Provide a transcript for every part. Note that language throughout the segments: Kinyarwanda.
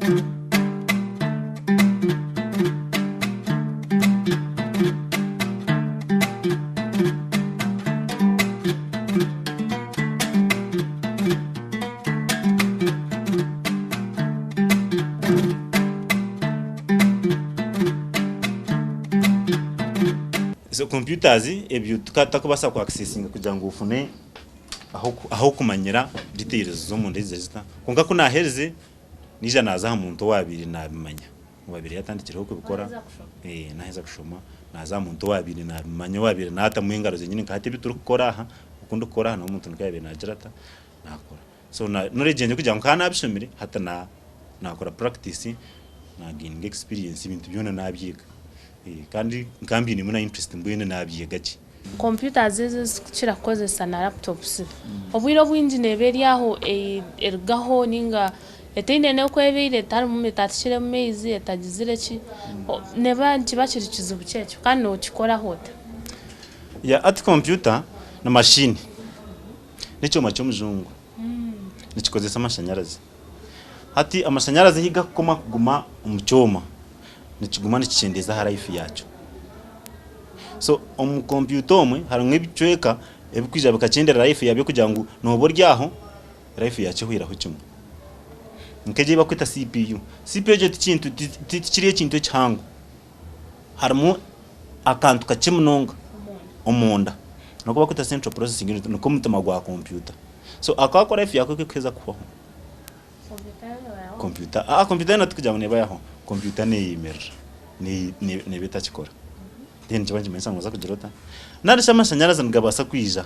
So computers ebyo tukabasa ku accessinga kugira ngo ufune aho kumanyira details zo mu ndeze zita kunga kuna herze nija naza ha muntu wabiri nabimanya wabiri yatandikiraho kubikora naheza kushoma naza muntu wabiri nabimanya wabiri nata muhingaro zenyine nkate bituru gukora aha ukundi gukora hano umuntu nkabe najirata nakora so no legend kugira ngo kana abishomire hata nakora practice na gaining experience ibintu byona nabyiga kandi nkambi ni muna interest mbwene nabyiga ki computers zikira kozesa na laptops obwiro bwinji neberi aho ergaho ninga etine ne kwebire tari mu metatishire mu mezi etagizire ki neba kibakiri kizubu cyecyo kandi no kikora hota ya at computer na machine nico macho muzungu nikikozesa amashanyarazi hati amashanyarazi higa koma kuguma umucyoma nikiguma nikicendeza harife yacu so computer omwe harimwe bicweka ebikwija bakacendera life yabyo kugira ngo nobo ryaho life yacu hwiraho kimwe nkeje bakwita CPU je tikintu tikiriye kintu cyangu harimo akantu kakimunonga omonda nako bakwita central processing unit nuko mutama gwa computer so akakora life yako kweza kubaho computer na tukijya neba yaho computer ne yimer ne beta chikora then chibanje mensango za kujirota narisha amashanyarazi ngabasa kwija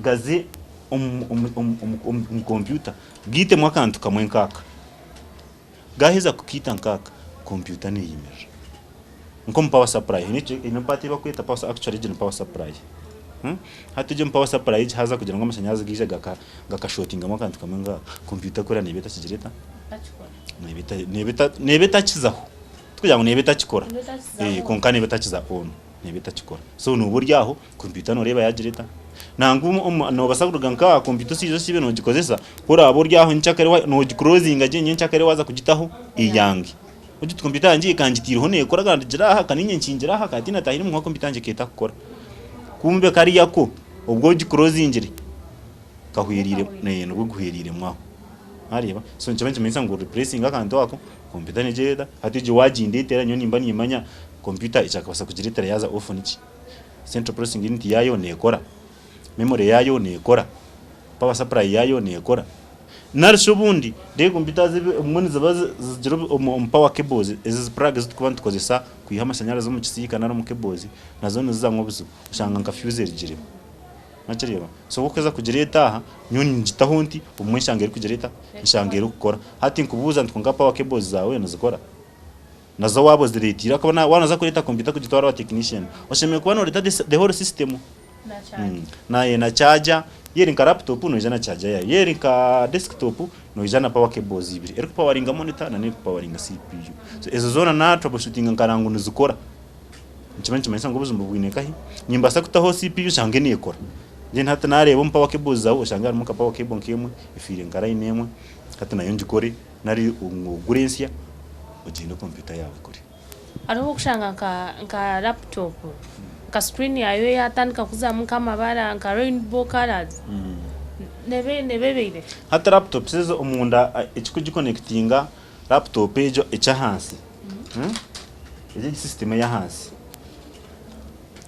gaze computer gite mwakantu kamwe nkaka gaheza kukita nkaka computer ne yimer nko power supply ni pati bakwita power actually je power supply hatuje power supply haza kugira ngo amashanyarazi gije gakashotinga mwakantu kamwe ngaka computer kora ne beta kijireta nebeta kizaho kugira ngo nebeta kikora konkane beta kiza on nebeta kikora so nuburyo aho computer no reba yagireta nangu no basaguruga nka computer sizo sibe no gikozesa kora aburyo aho ncyakare no giclosing agenye ncyakare waza kugitaho iyangi uji computer yangi kanjitiriho ne kora gandigira aha kaninye nkingira aha katina tahiri mu computer yangi keta kukora kumbe kari yako ubwo giclosing iri kahwirire ne no guhwirire mwaho areba so nchamenje mensa ngo replacing akanto wako computer nejeda hatije wajindetera nyoni mbani imanya computer ichakabasa kujiretera yaza off niki central processing unit yayo nekora memory yayo nekora power supply yayo nekora narishobundi de computer zimwe zabaze zigiro power cables izi plugs tukubandi kozesa kuyiha amashanyarazi mu kisika na mu cables nazo nizankobuzo ushanga nka fuse rigire Nachireba so ukeza kugireta aha nyoni njitaho nti umwe shangere kugireta shangere ukora hati nkubuza ntkunga power cables zawe nazikora nazo wabo ziretira akabona wanaza kureta computer kugitwara wa technician oshemeye kuba no reta the whole system na charger yeri nka laptop no ijana charger yayo yeri nka desktop no ijana power cables ibiri eri poweringa monitor na ne poweringa CPU so ezo zona na troubleshooting nkarangu nizikora nchimenche mensa ngobuzo mbubwine kahi nyimbasa kutaho CPU shange ne ikora then hata nareba power cables zawo ushanga harimo ka power cable nkemwe ifire ngarayi nemwe hata nayo njikore nari ugurensia ugenda computer yawe kuri ariho kushanga nka laptop ka screen yayo yatandika kuzamuka amabara nka rainbow colors nebebere hata laptop sezo umunda ikikujiconnectinga laptop ejo echa hansi eje system ya hansi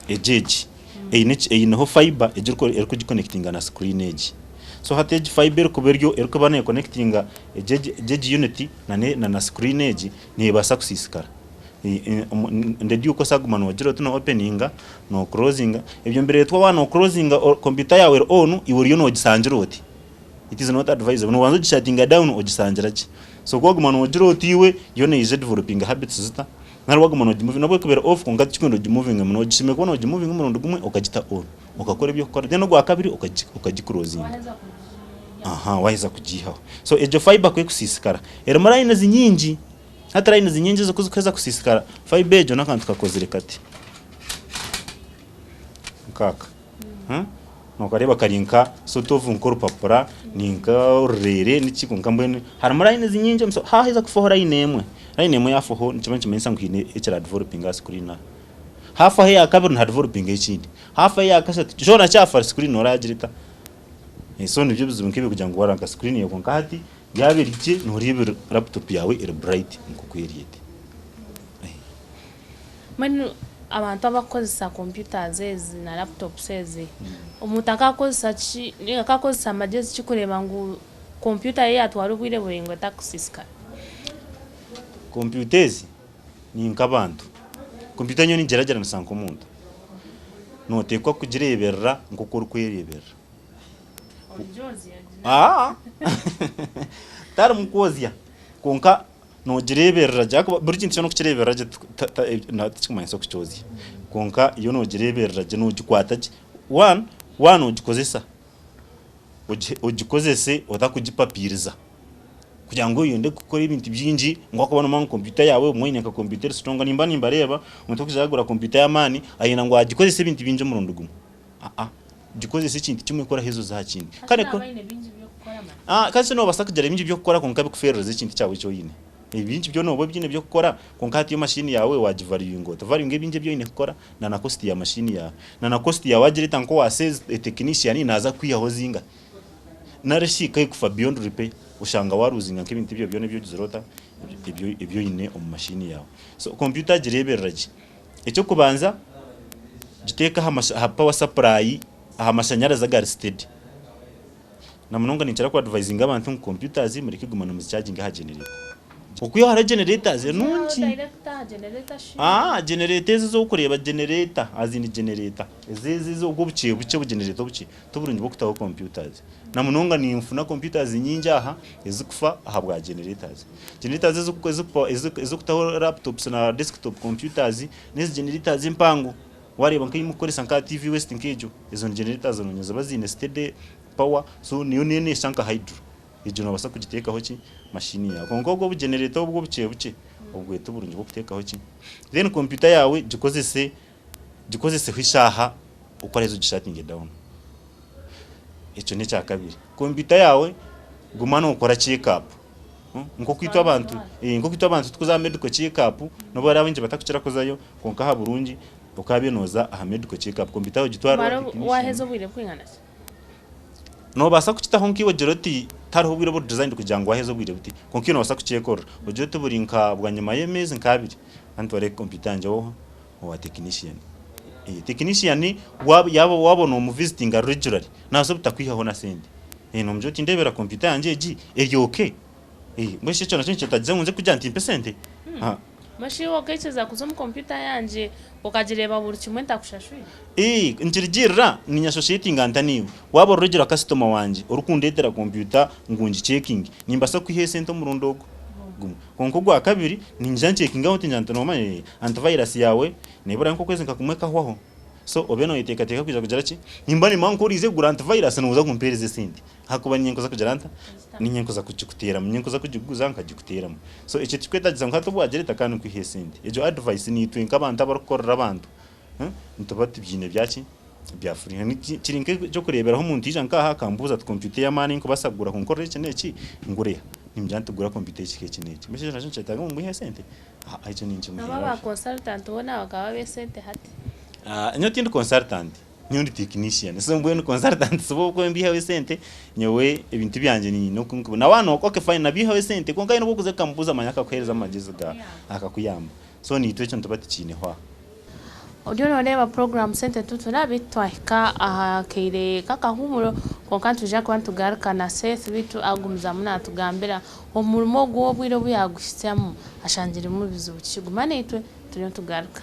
ejeji eyinaho fiber ejurko eriko giconnectinga na screen edge so hata edge fiber kuberyo eriko bane connectinga ejeji unity na screen edge ni basa kusisikara ndedi uko sagumano wajiro tuno openinga no closinga ebyo mbere twa wana closinga computer yawe on iwuriyo no gisangira oti it is not advisable no wanzo gishatinga down ogisangira ki so kwa gumano wajiro tiwe yone is developing habits zita narwagumano moving nabwo kubera off konga kikondo moving muno gishime ko no moving umurundo gumwe okagita on okakora ibyo kokora deno gwa kabiri okagiclosinga waheza kujihaho so ejo fiber kwe kusisikara era marayina zinyingi hata line zinyingi zo kuzukeza kusisikara fiber ejo nakantu kakozire kati kaka nokareba karinka so tovu nkoro papura ninka rere n'ikikunka mbene harimo line zinyinje mso haheza kufohora line yafoho nicyo kimensa ngwine ekira developing as kuri na hafa he yakabiri nta developing ekindi hafa he yakasatu jona cyafara screen noragirita so nibyo bizuma kibi kugira ngo waranka screen yo konka hati yabirike nuribe laptop yawe iri bright nkukwiriyete manu abantu abakozesa computers ezi na laptops ezi omuntu akakozesa amagezi kikureba ngu computer ye yatwara ubwire burengo takusisika computers ni nkabantu computer nyo ni geragera nasanka umuntu notekwa kugireberera ngukuru kwireberera tara mukozya konka no gireberera jako buri kintu cyo kukireberera na tikimanyiso kucyozi konka iyo no gireberera je no gikwata one ugikozesa ugikozese otakugipapiriza kugira ngo yende gukora ibintu byinji ngo akabona mu computer yawe umwene ka computer strong nimba reba umuntu kuzagura computer ya mani ayina ngo agikozese ibintu byinje mu rundugumu gikozese ikintu kimwe kora hezo za kindi kane ko kasi no basakugera ibinji byo gukora konka bikufereza ikintu cyawe cyo yine ibinji byo no byine byo gukora konka hati yo machine yawe wagivaryingo tavaryingo ibinje byo yine gukora na cost ya machine yawe na cost ya wagirita nko wa sales technician naza kwiyaho zinga narashika ikufa beyond repair ushanga waruzinga nk'ibintu byo nibyo gizorota ibyo yine mu machine yawe so computer girebereraje icyo kubanza giteka ha power supply aha mashanyarazi agari steady na munonga nicara ku advising abantu mu computers muri kigumana mu charging ha generator ukuyo hara generators nungi generators zo kureba generator azini generator zo gobuciye buce bu generator buce tuburungi bwo kutaho computers na munonga ni mfuna computers nyingi aha ezikufa aha bwa generators zo kutaho laptops na desktop computers nezi generators impango wareba nkimukoresa nka TV West nkejo izo generators zonyoza bazine steady power so niyo nene shanka hydro ijo nabasa kugitekaho ki machine yawe kongo bwo generator ubwo buciye buce ubwo tuburungi bwo kutekaho ki then computer yawe gikozese hishaha ukorezo gishatinge down icyo ni cya kabiri computer yawe gumana ukora check up nko kwitwa abantu tukuza medical check up no bara abinje batakukira kozayo konka ha burungi ukabinoza aha medical check up computer yawe gitwara wahezo bwire kwingana no basa kukitaho nkiwe geroti tariho bwire bo design kugira ngo wahezo bwire buti konki no basa kukiyekora ujye tuburinka bwa nyuma y'emezi nkabiri antu ware computer nje wo wa technician technician wabona mu visiting regularly naso butakwihaho na sende no mjoti ndebera computer yanje ji okay mwese cyo nacyo kitagize ngunze kujya 10% mashi wokecheza kuzo mu computer yanje ukagireba buri kimwe ndakushashuye njirigirira ni associating antaniwe waba regular customer wanje urukundetera computer ngunji checking nimba so kwihe sento murundogo konko gwa kabiri ninja checking aho tinjanta no manye antivirus yawe nebura nko kwezi nkakumweka hwaho so obeno iteka kuja kujara ki nimba ni manko rize gura antivirus nuza kumpereze sindi hakuba nyenko za kujara anta ninyenko za kujikutera munyenko za kujiguza nkajikutera so ichi tikwetagiza nkato bwagereta kandi kwihe sindi ejo advice ni twinka abantu abakorera abantu ntubati byine byaki byafuri kirinke cyo kureberaho umuntu ija nkaha kambuza computer ya mani nko basagura konkorera iki neki ngureya nimbyantugura computer iki kineki meshe naje nchetaga mu mwihe sente aje ninje mu aba consultant wona bakaba be sente hati nyotindi consultant nyundi technician so mbwe consultant so ko mbihawe sente nyowe ibintu byanje ni no na wano okay fine nabihawe sente konka ino kuze kambuza amanyaka kwereza amagezi ga akakuyamba so ni itwe cyo ntubati kine hwa audio no leba program center tutuna bitwahika keire kakahumuro konka tuja kwantu garuka na Seth bitu agumza muna tugambira omurimo gwo bwiro buyagushyamo ashangira mu bizuki gumane itwe turiyo tugaruka